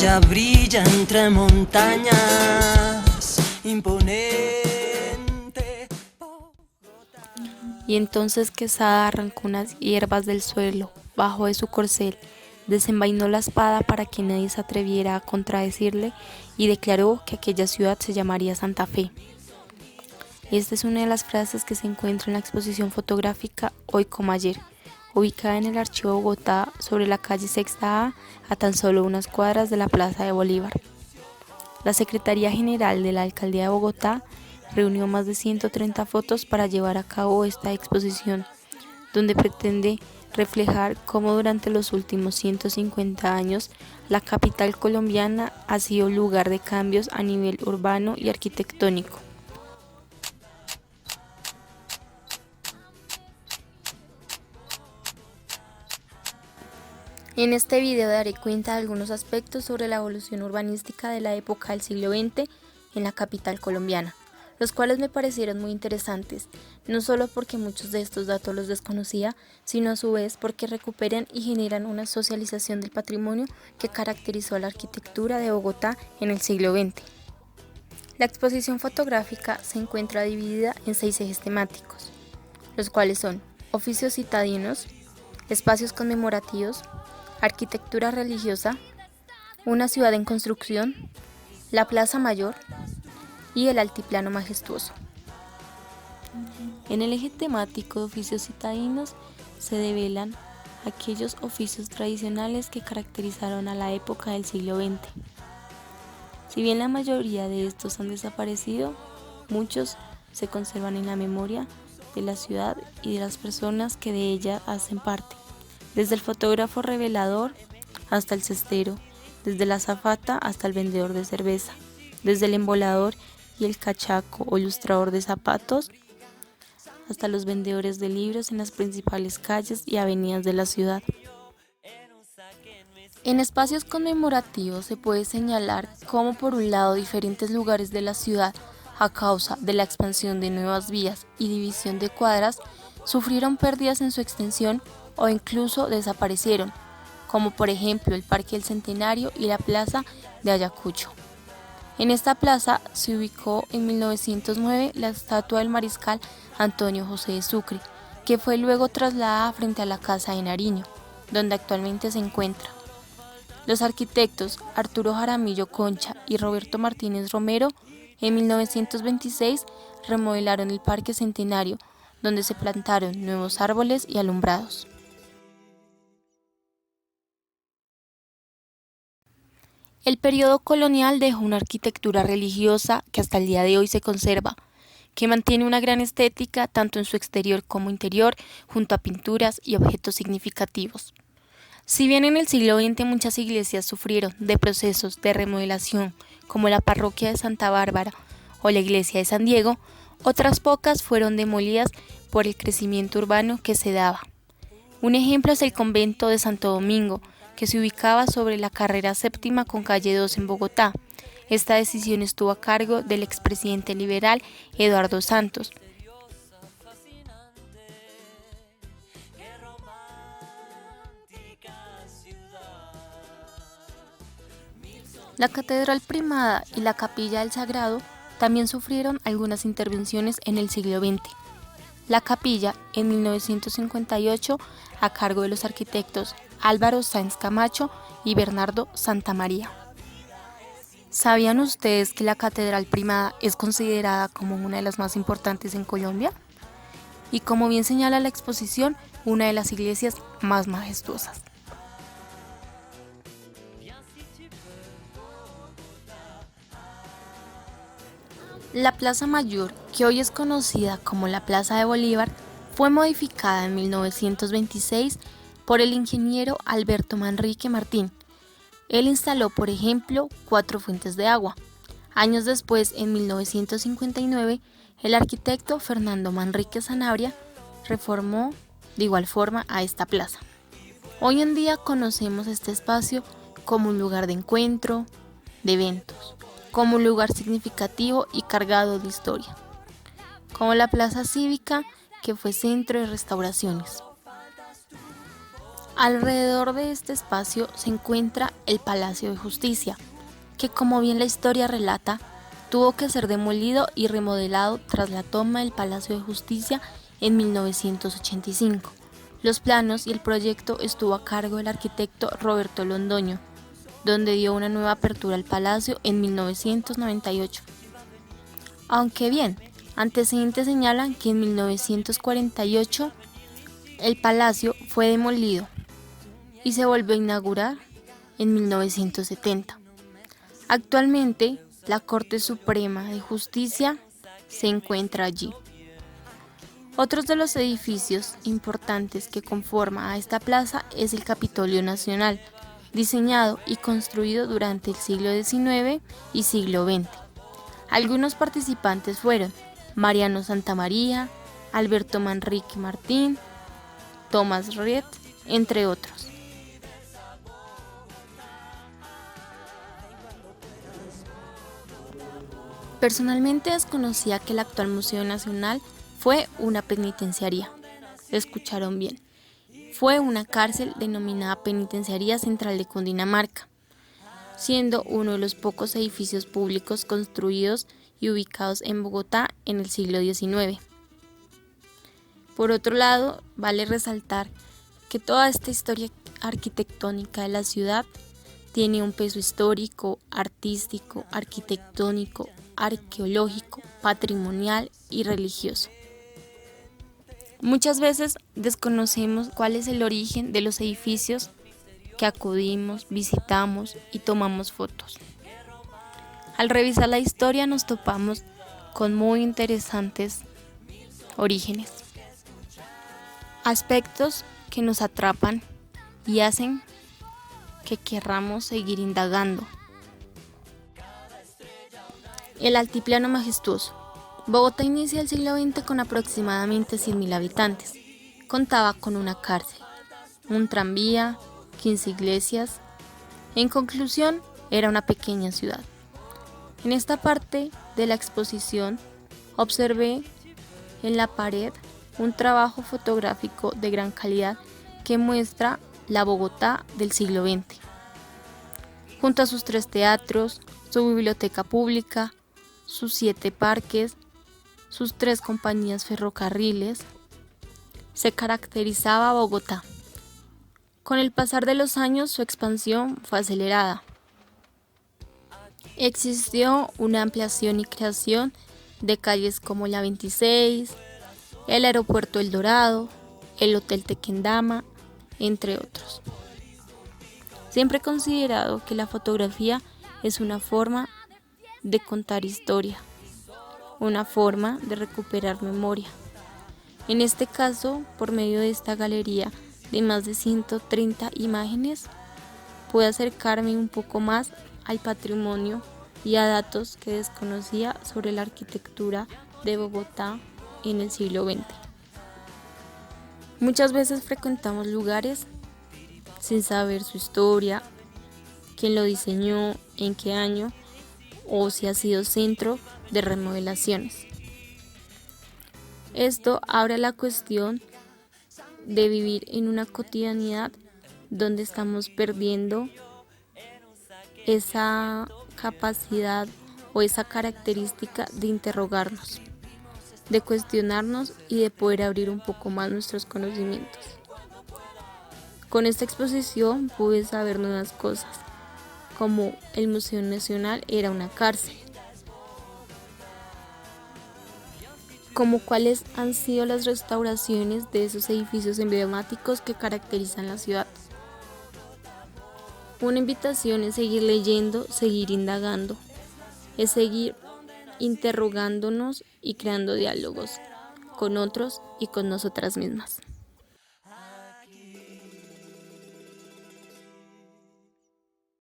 muralla brilla entre montañas, imponente. Y entonces Quesada arrancó unas hierbas del suelo, bajó de su corcel, desenvainó la espada para que nadie se atreviera a contradecirle y declaró que aquella ciudad se llamaría Santa Fe. Esta es una de las frases que se encuentra en la exposición fotográfica Hoy como Ayer, ubicada en el Archivo Bogotá sobre la calle Sexta a tan solo unas cuadras de la Plaza de Bolívar. La Secretaría General de la Alcaldía de Bogotá reunió más de 130 fotos para llevar a cabo esta exposición, donde pretende reflejar cómo durante los últimos 150 años la capital colombiana ha sido lugar de cambios a nivel urbano y arquitectónico. En este video daré cuenta de algunos aspectos sobre la evolución urbanística de la época del siglo XX en la capital colombiana, los cuales me parecieron muy interesantes, no solo porque muchos de estos datos los desconocía, sino a su vez porque recuperan y generan una socialización del patrimonio que caracterizó a la arquitectura de Bogotá en el siglo XX. La exposición fotográfica se encuentra dividida en 6 ejes temáticos, los cuales son oficios citadinos, espacios conmemorativos, arquitectura religiosa, una ciudad en construcción, la Plaza Mayor y el altiplano majestuoso. En el eje temático de oficios citadinos se develan aquellos oficios tradicionales que caracterizaron a la época del siglo XX. Si bien la mayoría de estos han desaparecido, muchos se conservan en la memoria de la ciudad y de las personas que de ella hacen parte, desde el fotógrafo revelador hasta el cestero, desde la azafata hasta el vendedor de cerveza, desde el embolador y el cachaco o ilustrador de zapatos, hasta los vendedores de libros en las principales calles y avenidas de la ciudad. En espacios conmemorativos se puede señalar cómo por un lado diferentes lugares de la ciudad, a causa de la expansión de nuevas vías y división de cuadras, sufrieron pérdidas en su extensión o incluso desaparecieron, como por ejemplo el Parque del Centenario y la Plaza de Ayacucho. En esta plaza se ubicó en 1909 la estatua del mariscal Antonio José de Sucre, que fue luego trasladada frente a la Casa de Nariño, donde actualmente se encuentra. Los arquitectos Arturo Jaramillo Concha y Roberto Martínez Romero en 1926 remodelaron el Parque Centenario, donde se plantaron nuevos árboles y alumbrados. El periodo colonial dejó una arquitectura religiosa que hasta el día de hoy se conserva, que mantiene una gran estética tanto en su exterior como interior, junto a pinturas y objetos significativos. Si bien en el siglo XX muchas iglesias sufrieron de procesos de remodelación, como la parroquia de Santa Bárbara o la iglesia de San Diego, otras pocas fueron demolidas por el crecimiento urbano que se daba. Un ejemplo es el convento de Santo Domingo, que se ubicaba sobre la carrera séptima con calle 2 en Bogotá. Esta decisión estuvo a cargo del expresidente liberal Eduardo Santos. La Catedral Primada y la Capilla del Sagrado también sufrieron algunas intervenciones en el siglo XX. La capilla, en 1958, a cargo de los arquitectos Álvaro Sáenz Camacho y Bernardo Santamaría. ¿Sabían ustedes que la Catedral Primada es considerada como una de las más importantes en Colombia? Y como bien señala la exposición, una de las iglesias más majestuosas. La Plaza Mayor, que hoy es conocida como la Plaza de Bolívar, fue modificada en 1926 por el ingeniero Alberto Manrique Martín. Él instaló, por ejemplo, 4 fuentes de agua. Años después, en 1959, el arquitecto Fernando Manrique Sanabria reformó de igual forma a esta plaza. Hoy en día conocemos este espacio como un lugar de encuentro, de eventos, como un lugar significativo y cargado de historia, como la Plaza Cívica, que fue centro de restauraciones. Alrededor de este espacio se encuentra el Palacio de Justicia, que como bien la historia relata, tuvo que ser demolido y remodelado tras la toma del Palacio de Justicia en 1985. Los planos y el proyecto estuvo a cargo del arquitecto Roberto Londoño, donde dio una nueva apertura al palacio en 1998. Aunque bien, antecedentes señalan que en 1948 el palacio fue demolido y se volvió a inaugurar en 1970. Actualmente, la Corte Suprema de Justicia se encuentra allí. Otros de los edificios importantes que conforman a esta plaza es el Capitolio Nacional, diseñado y construido durante el siglo XIX y siglo XX. Algunos participantes fueron Mariano Santamaría, Alberto Manrique Martín, Tomás Riet, entre otros. Personalmente desconocía que el actual Museo Nacional fue una penitenciaría. Escucharon bien. Fue una cárcel denominada Penitenciaría Central de Cundinamarca, siendo uno de los pocos edificios públicos construidos y ubicados en Bogotá en el siglo XIX. Por otro lado, vale resaltar que toda esta historia arquitectónica de la ciudad tiene un peso histórico, artístico, arquitectónico, arqueológico, patrimonial y religioso. Muchas veces desconocemos cuál es el origen de los edificios que acudimos, visitamos y tomamos fotos. Al revisar la historia nos topamos con muy interesantes orígenes, aspectos que nos atrapan y hacen que querramos seguir indagando. El Altiplano Majestuoso. Bogotá inicia el siglo XX con aproximadamente 100.000 habitantes. Contaba con una cárcel, un tranvía, 15 iglesias. En conclusión, era una pequeña ciudad. En esta parte de la exposición observé en la pared un trabajo fotográfico de gran calidad que muestra la Bogotá del siglo XX. Junto a sus 3 teatros, su biblioteca pública, sus 7 parques, sus 3 compañías ferrocarriles, se caracterizaba Bogotá. Con el pasar de los años su expansión fue acelerada. Existió una ampliación y creación de calles como la 26, el aeropuerto El Dorado, el Hotel Tequendama, entre otros. Siempre he considerado que la fotografía es una forma de contar historia, una forma de recuperar memoria. En este caso, por medio de esta galería de más de 130 imágenes, pude acercarme un poco más al patrimonio y a datos que desconocía sobre la arquitectura de Bogotá en el siglo XX. Muchas veces frecuentamos lugares sin saber su historia, quién lo diseñó, en qué año, o si ha sido centro de remodelaciones. Esto abre la cuestión de vivir en una cotidianidad donde estamos perdiendo esa capacidad o esa característica de interrogarnos, de cuestionarnos y de poder abrir un poco más nuestros conocimientos. Con esta exposición pude saber nuevas cosas, como el Museo Nacional era una cárcel, como cuáles han sido las restauraciones de esos edificios emblemáticos que caracterizan la ciudad. Una invitación es seguir leyendo, seguir indagando, es seguir interrogándonos y creando diálogos con otros y con nosotras mismas.